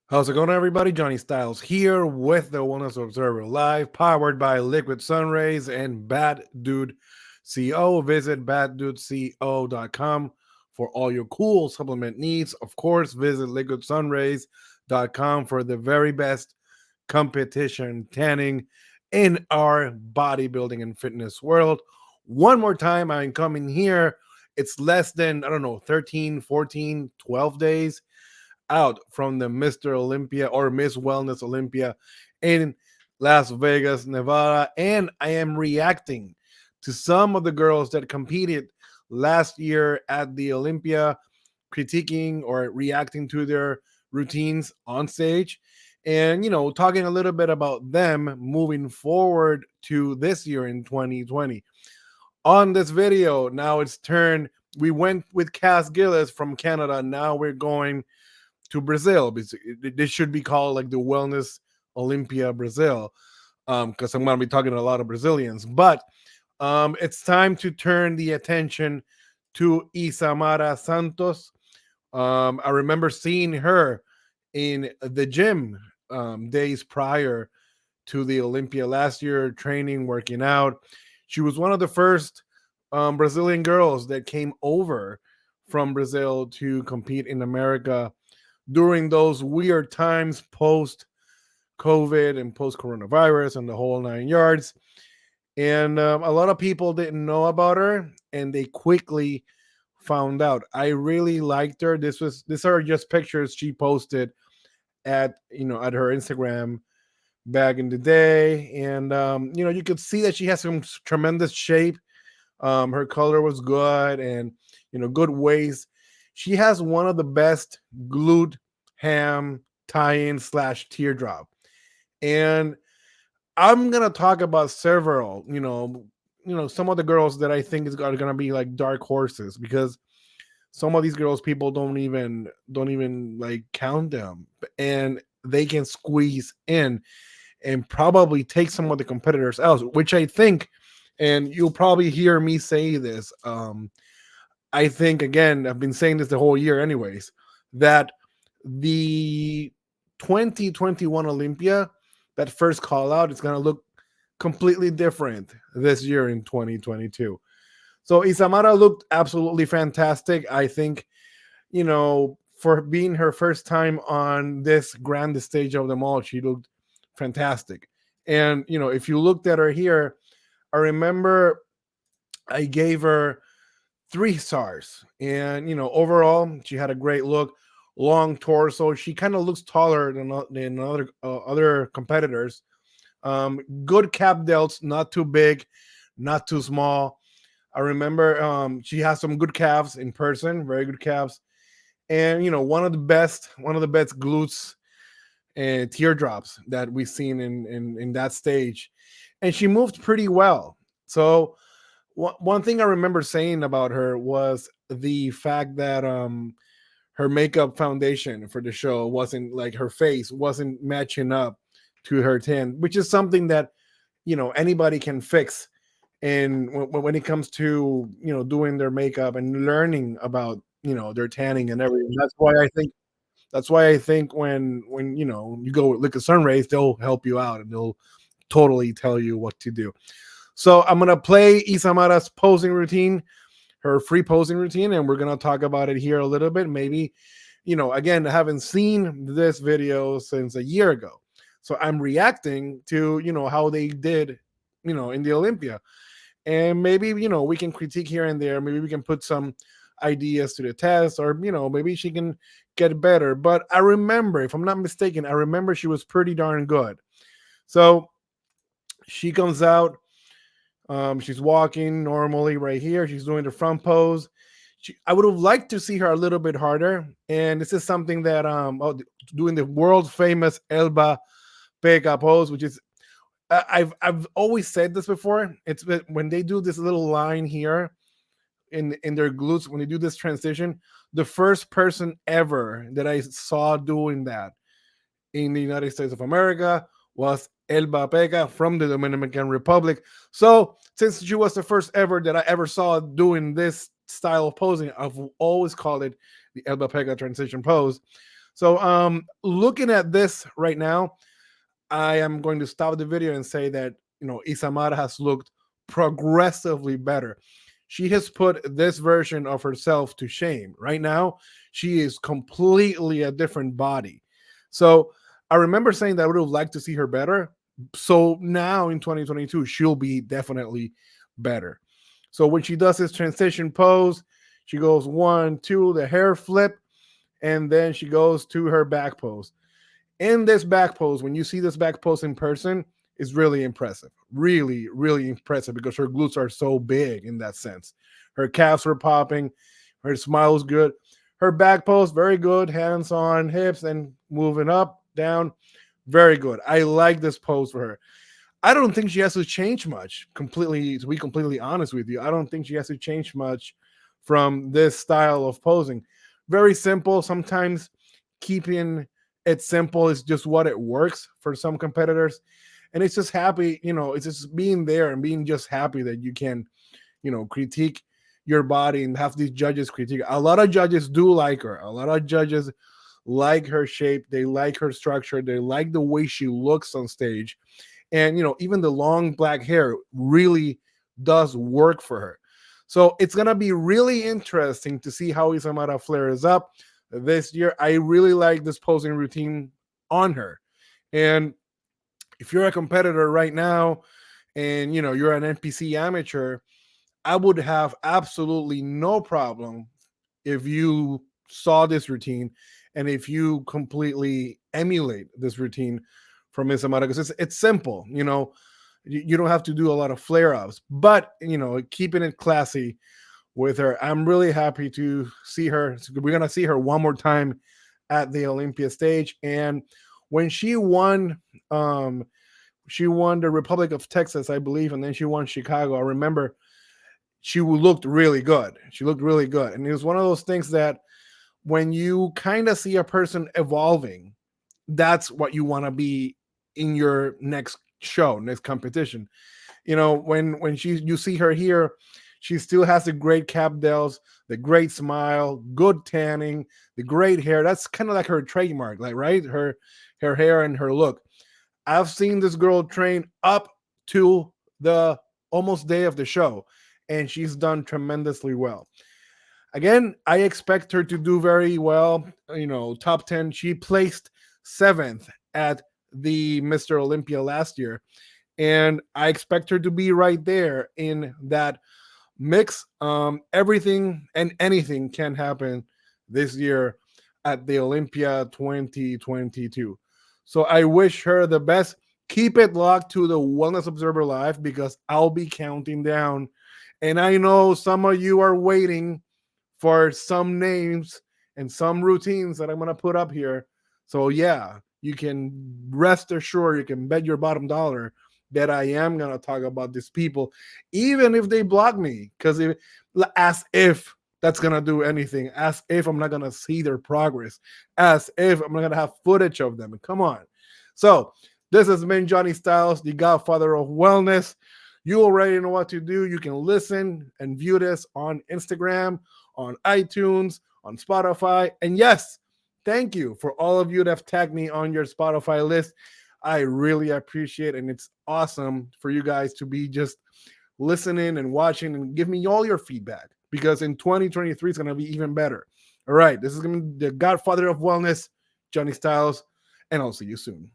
How's it going, everybody? Johnny Styles here with the Wellness Observer Live, powered by Liquid Sunrays and Bad Dude CO. Visit baddudeco.com for all your cool supplement needs. Of course, visit liquidsunrays.com for the very best competition tanning in our bodybuilding and fitness world. One more time, I'm coming here. It's less than, I don't know, 13, 14, 12 days out from the Mr. Olympia or Miss Wellness Olympia in Las Vegas, Nevada. And I am reacting to some of the girls that competed last year at the Olympia, critiquing or reacting to their routines on stage. And, talking a little bit about them moving forward to this year in 2020. On this video, now it's turn. We went with Cass Gillis from Canada. Now we're going to Brazil. This should be called like the Wellness Olympia Brazil, because I'm going to be talking to a lot of Brazilians. But it's time to turn the attention to Isamara Santos. I remember seeing her in the gym days prior to the Olympia last year, training, working out. She was one of the first Brazilian girls that came over from Brazil to compete in America during those weird times post COVID and post coronavirus and the whole 9 yards. And a lot of people didn't know about her, and they quickly found out. I really liked her. These are just pictures she posted at her Instagram back in the day, and you could see that she has some tremendous shape. Her color was good, and good waist. She has one of the best glute ham tie-in slash teardrop, and I'm gonna talk about several. Some of the girls that I think are gonna be like dark horses, because some of these girls people don't even like count them, and they can squeeze in and probably take some of the competitors out, which I think, and you'll probably hear me say this. I think, again, I've been saying this the whole year, anyways, that the 2021 Olympia, that first call out, is going to look completely different this year in 2022. So Isamara looked absolutely fantastic. I think, for being her first time on this grand stage of them all, she looked fantastic. And, if you looked at her here, I remember I gave her 3 stars. And, overall, she had a great look, long torso. She kind of looks taller than other competitors. Good cap delts, not too big, not too small. I remember she has some good calves in person, very good calves, and one of the best glutes and teardrops that we've seen in that stage, and she moved pretty well. So one thing I remember saying about her was the fact that her makeup foundation for the show wasn't, like, her face wasn't matching up to her tan, which is something that anybody can fix. And when it comes to doing their makeup and learning about their tanning and everything, that's why I think when you go look at sun rays, they'll help you out and they'll totally tell you what to do. So I'm gonna play Isamara's posing routine, her free posing routine, and we're gonna talk about it here a little bit. Maybe, again, I haven't seen this video since a year ago, so I'm reacting to how they did, in the Olympia, and maybe we can critique here and there. Maybe we can put some ideas to the test, or maybe she can get better. But I remember, if I'm not mistaken, I remember she was pretty darn good. So she comes out. She's walking normally right here. She's doing the front pose. I would have liked to see her a little bit harder. And this is something that doing the world famous Elba pega pose, which is I've always said this before. It's that when they do this little line here in their glutes, when they do this transition, the first person ever that I saw doing that in the United States of America was Elba Pega from the Dominican Republic. So, since she was the first ever that I ever saw doing this style of posing, I've always called it the Elba Pega transition pose. So looking at this right now, I am going to stop the video and say that, Isamara has looked progressively better. She has put this version of herself to shame. Right now, she is completely a different body. So I remember saying that I would have liked to see her better. So now in 2022, she'll be definitely better. So when she does this transition pose, she goes one, two, the hair flip, and then she goes to her back pose. In this back pose, when you see this back pose in person, is really impressive. Really, really impressive because her glutes are so big in that sense. Her calves are popping, her smile is good. Her back pose, very good. Hands on hips and moving up, down. Very good. I like this pose for her. I don't think she has to change much. Completely, to be completely honest with you, I don't think she has to change much from this style of posing. Very simple. Sometimes keeping it simple is just what it works for some competitors. And it's just happy, it's just being there and being just happy that you can, critique your body and have these judges critique. A lot of judges do like her. A lot of judges like her shape. They like her structure. They like the way she looks on stage. And even the long black hair really does work for her. So it's gonna be really interesting to see how Isamara flares up this year. I really like this posing routine on her. And if you're a competitor right now and you're an NPC amateur, I would have absolutely no problem if you saw this routine and if you completely emulate this routine from Isamara, because it's simple. You don't have to do a lot of flare ups, but keeping it classy with her. I'm really happy to see her. We're gonna see her one more time at the Olympia stage, and when um, she won the Republic of Texas, I believe, and then she won Chicago. I remember she looked really good. She looked really good, and it was one of those things that when you kind of see a person evolving, that's what you want to be in your next show, next competition. When you see her here, she still has the great cap dells, the great smile, good tanning, the great hair. That's kind of like her trademark, like, right? Her hair and her look. I've seen this girl train up to the almost day of the show, and she's done tremendously well. Again, I expect her to do very well. Top 10. She placed seventh at the Mr. Olympia last year, and I expect her to be right there in that mix. Everything and anything can happen this year at the Olympia 2022. So I wish her the best. Keep it locked to the Wellness Observer Live because I'll be counting down. And I know some of you are waiting for some names and some routines that I'm going to put up here. So, yeah, you can rest assured, you can bet your bottom dollar that I am going to talk about these people, even if they block me, because as if that's going to do anything, as if I'm not going to see their progress, as if I'm not going to have footage of them. Come on. So, this has been Johnny Styles, the godfather of wellness. You already know what to do. You can listen and view this on Instagram, on iTunes, on Spotify. And yes, thank you for all of you that have tagged me on your Spotify list. I really appreciate it. And it's awesome for you guys to be just listening and watching and give me all your feedback because in 2023 it's going to be even better. All right. This is going to be the godfather of wellness, Johnny Styles, and I'll see you soon.